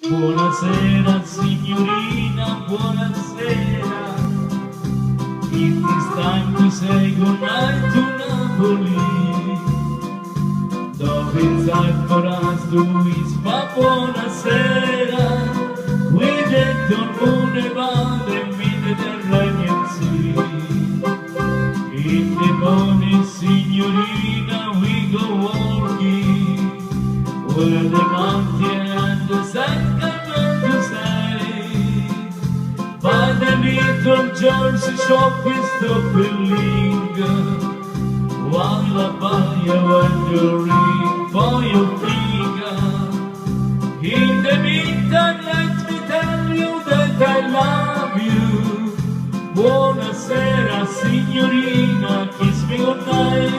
Buonasera signorina, buonasera. It is time to say goodnight to Napoli. Dove it's time for us to whisper buonasera. We get on moon about the Mediterranean Sea. In the morning, signorina, we go walking where the mountain and the sun come out to say. By the little Jersey shop we stop and linger, while I buy a wandering for your finger. In the meantime, let me tell you that I love you. Buonasera signorina, kiss me goodnight.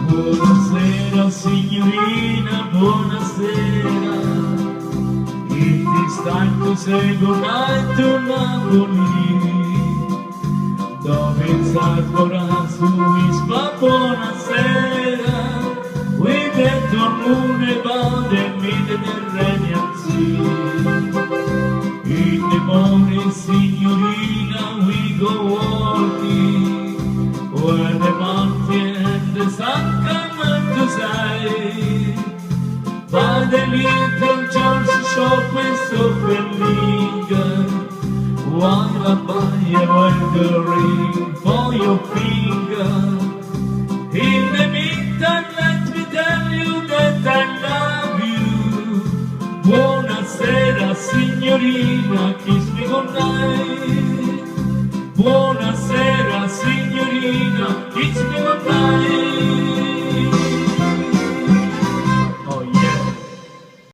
Buonasera signorina, buonasera. It is time to say goodnight to Napoli. Dove it's time for us to whisper buonasera. We get on moon about the Mediterranean Sea. In the morning, signorina, we go walking where the mountain and the sun come out to say. By the little Jersey shop we stop and linger, while I buy a wedding ring for your finger. In the meantime, let me tell you that I love you. Buonasera signorina, kiss me goodnight. Buonasera signorina, kiss me goodnight.